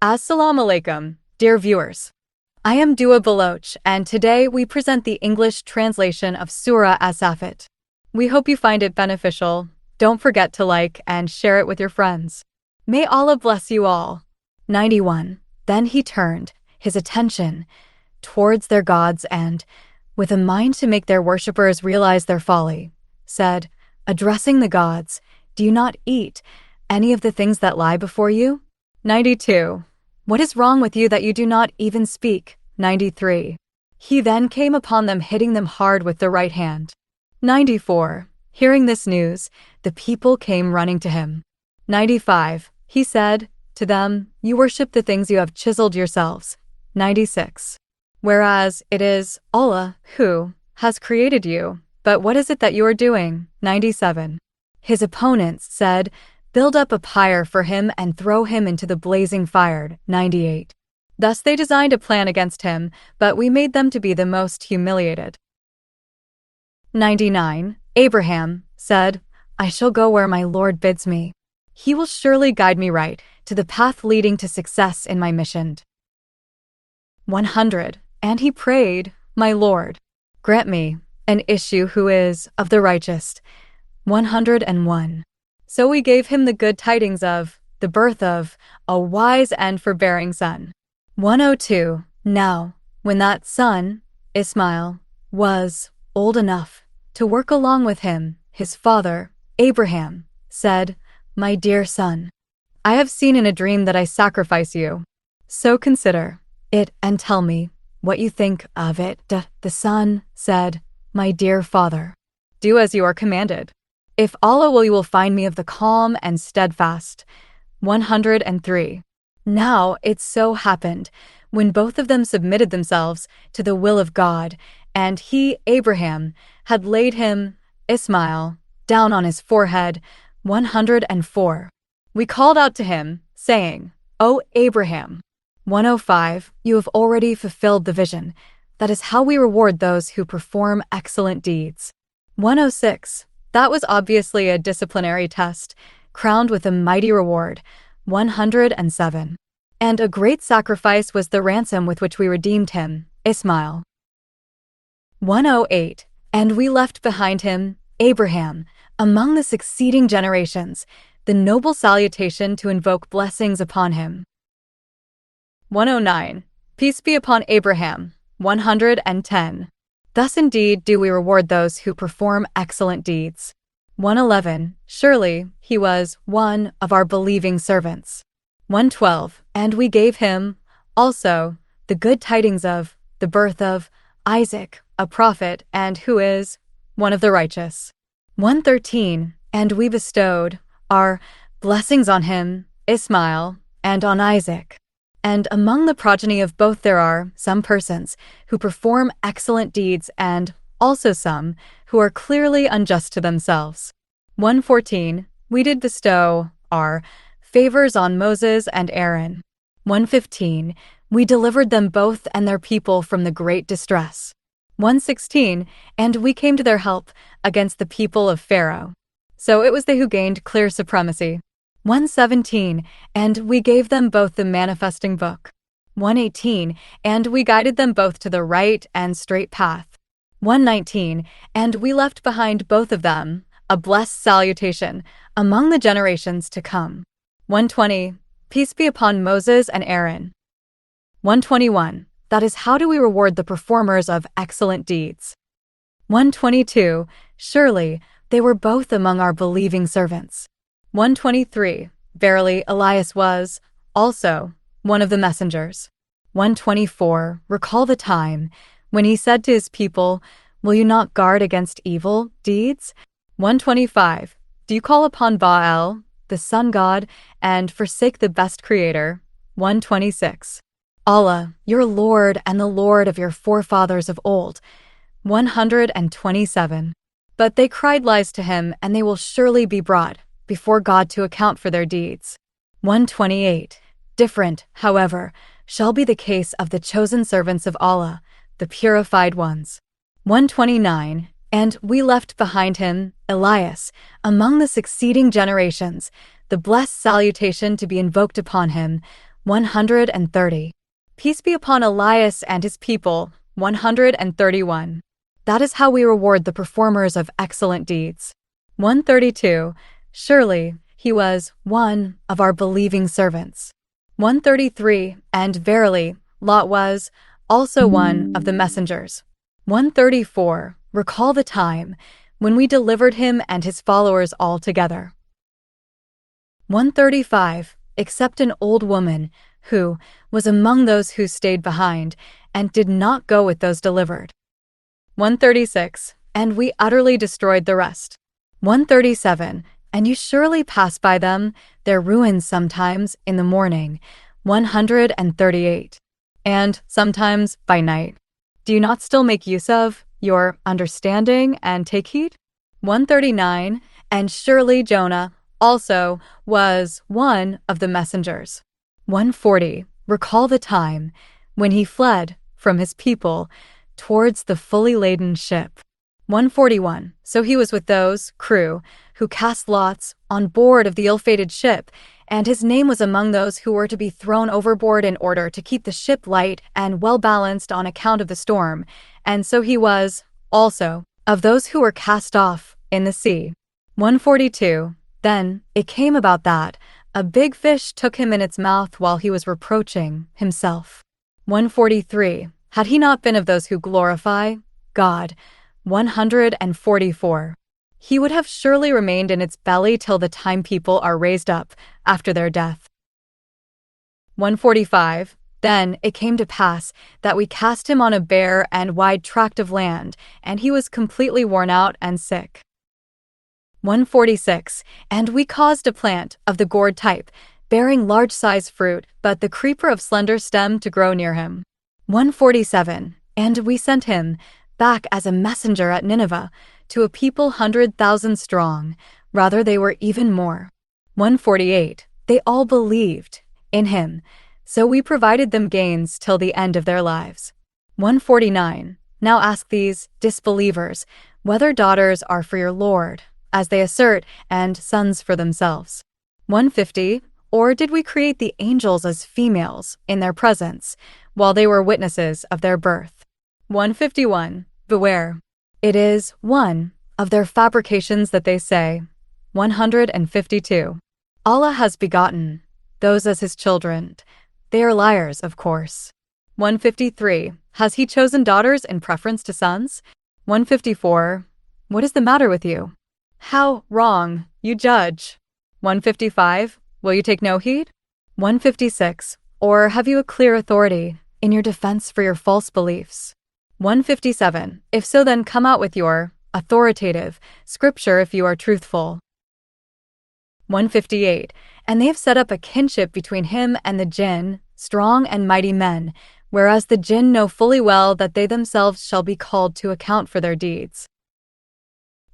Assalamu alaikum, dear viewers. I am Dua Baloch, and today we present the English translation of Surah Saaffat. We hope you find it beneficial. Don't forget to like and share it with your friends. May Allah bless you all. 91. Then he turned his attention towards their gods and, with a mind to make their worshippers realize their folly, said, addressing the gods, "Do you not eat any of the things that lie before you?" 92. What is wrong with you that you do not even speak? 93. He then came upon them, hitting them hard with the right hand. 94. Hearing this news, the people came running to him. 95. He said to them, "You worship the things you have chiseled yourselves." 96. Whereas it is Allah who has created you, but what is it that you are doing? 97. His opponents said, "Build up a pyre for him and throw him into the blazing fire." 98. Thus they designed a plan against him, but we made them to be the most humiliated. 99. Abraham said, "I shall go where my Lord bids me. He will surely guide me right to the path leading to success in my mission." 100. And he prayed, "My Lord, grant me an issue who is of the righteous." 101. So we gave him the good tidings of the birth of a wise and forbearing son. 102. Now, when that son, Ismail, was old enough to work along with him, his father, Abraham, said, "My dear son, I have seen in a dream that I sacrifice you. So consider it and tell me what you think of it." The son said, "My dear father, do as you are commanded. If Allah will, you will find me of the calm and steadfast." 103. Now it so happened, when both of them submitted themselves to the will of God, and he, Abraham, had laid him, Ismail, down on his forehead. 104. We called out to him, saying, "O Abraham." 105. You have already fulfilled the vision. That is how we reward those who perform excellent deeds. 106. That was obviously a disciplinary test, crowned with a mighty reward. 107. And a great sacrifice was the ransom with which we redeemed him, Ismail. 108. And we left behind him, Abraham, among the succeeding generations, the noble salutation to invoke blessings upon him. 109. Peace be upon Abraham. 110. Thus indeed do we reward those who perform excellent deeds. 111. Surely he was one of our believing servants. 112. And we gave him, also, the good tidings of the birth of Isaac, a prophet, and who is one of the righteous. 113. And we bestowed our blessings on him, Ismail, and on Isaac. And among the progeny of both there are some persons who perform excellent deeds and also some who are clearly unjust to themselves. 114. We did bestow our favors on Moses and Aaron. 115. We delivered them both and their people from the great distress. 116. And we came to their help against the people of Pharaoh. So it was they who gained clear supremacy. 117. And we gave them both the manifesting book. 118. And we guided them both to the right and straight path. 119. And we left behind both of them a blessed salutation among the generations to come. 120. Peace be upon Moses and Aaron. 121. That is how do we reward the performers of excellent deeds. 122. Surely they were both among our believing servants. 123. Verily Elias was, also, one of the messengers. 124. Recall the time when he said to his people, "Will you not guard against evil deeds?" 125. Do you call upon Baal, the sun god, and forsake the best creator? 126. Allah, your Lord and the Lord of your forefathers of old. 127. But they cried lies to him, and they will surely be brought before God to account for their deeds. 128. Different, however, shall be the case of the chosen servants of Allah, the purified ones. 129. And we left behind him, Elias, among the succeeding generations, the blessed salutation to be invoked upon him. 130. Peace be upon Elias and his people. 131. That is how we reward the performers of excellent deeds. 132. Surely, he was one of our believing servants. 133. And verily, Lot was also one of the messengers. 134. Recall the time when we delivered him and his followers all together. 135. Except an old woman, who was among those who stayed behind, and did not go with those delivered. 136. And we utterly destroyed the rest. 137. And you surely pass by them, their ruins sometimes in the morning. 138. And sometimes by night. Do you not still make use of your understanding and take heed? 139. And surely Jonah also was one of the messengers. 140. Recall the time when he fled from his people towards the fully laden ship. 141. So he was with those crew who cast lots on board of the ill-fated ship, and his name was among those who were to be thrown overboard in order to keep the ship light and well-balanced on account of the storm, and so he was also of those who were cast off in the sea. 142. Then it came about that a big fish took him in its mouth while he was reproaching himself. 143. Had he not been of those who glorify God? 144. He would have surely remained in its belly till the time people are raised up after their death. 145. Then it came to pass that we cast him on a bare and wide tract of land, and he was completely worn out and sick. 146. And we caused a plant of the gourd type, bearing large-sized fruit, but the creeper of slender stem to grow near him. 147. And we sent him back as a messenger at Nineveh, to a people 100,000 strong, rather they were even more. 148. They all believed in him, so we provided them gains till the end of their lives. 149. Now ask these disbelievers whether daughters are for your Lord, as they assert, and sons for themselves. 150. Or did we create the angels as females in their presence, while they were witnesses of their birth? 151. Beware. It is one of their fabrications that they say. 152. Allah has begotten those as his children. They are liars, of course. 153. Has he chosen daughters in preference to sons? 154. What is the matter with you? How wrong you judge. 155. Will you take no heed? 156. Or have you a clear authority in your defense for your false beliefs? 157. If so, then come out with your authoritative scripture if you are truthful. 158. And they have set up a kinship between him and the jinn, strong and mighty men, whereas the jinn know fully well that they themselves shall be called to account for their deeds.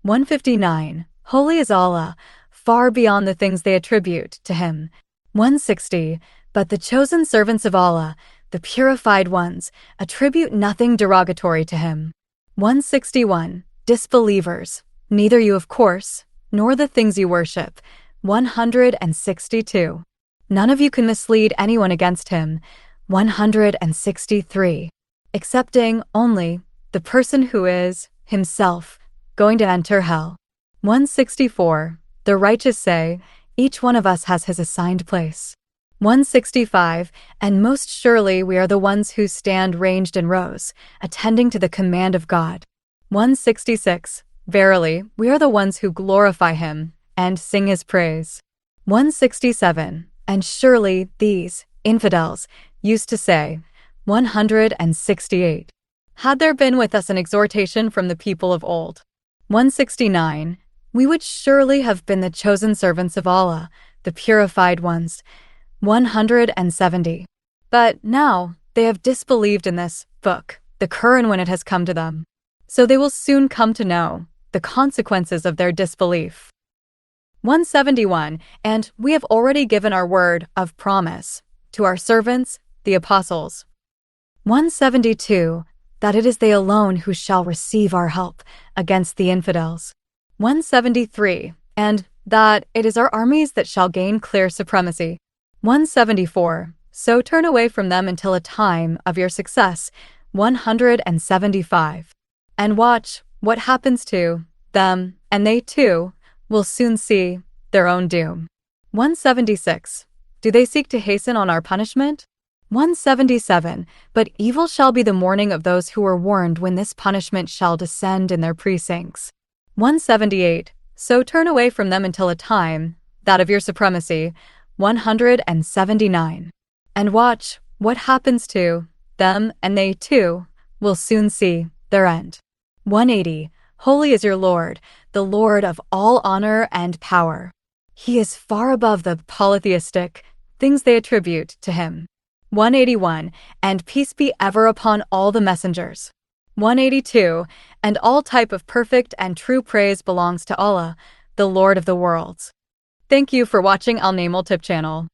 159. Holy is Allah, far beyond the things they attribute to him. 160. But the chosen servants of Allah, the purified ones, attribute nothing derogatory to him. 161. Disbelievers, neither you of course, nor the things you worship. 162. None of you can mislead anyone against him. 163. Excepting only the person who is, himself, going to enter hell. 164. The righteous say, each one of us has his assigned place. 165. And most surely we are the ones who stand ranged in rows, attending to the command of God. 166. Verily, we are the ones who glorify him and sing his praise. 167. And surely these infidels used to say. 168. Had there been with us an exhortation from the people of old. 169. We would surely have been the chosen servants of Allah, the purified ones. 170. But now they have disbelieved in this book, the Quran, when it has come to them. So they will soon come to know the consequences of their disbelief. 171. And we have already given our word of promise to our servants, the apostles. 172. That it is they alone who shall receive our help against the infidels. 173. And that it is our armies that shall gain clear supremacy. 174. so turn away from them until a time of your success. 175. And watch what happens to them, and they too will soon see their own doom. 176. Do they seek to hasten on our punishment? 177. But evil shall be the morning of those who were warned when this punishment shall descend in their precincts. 178. So turn away from them until a time, that of your supremacy. 179. And watch what happens to them, and they too will soon see their end. 180. Holy is your Lord, the Lord of all honor and power. He is far above the polytheistic things they attribute to him. 181. And peace be ever upon all the messengers. 182. And all type of perfect and true praise belongs to Allah, the Lord of the worlds. Thank you for watching Al Namal Tip channel.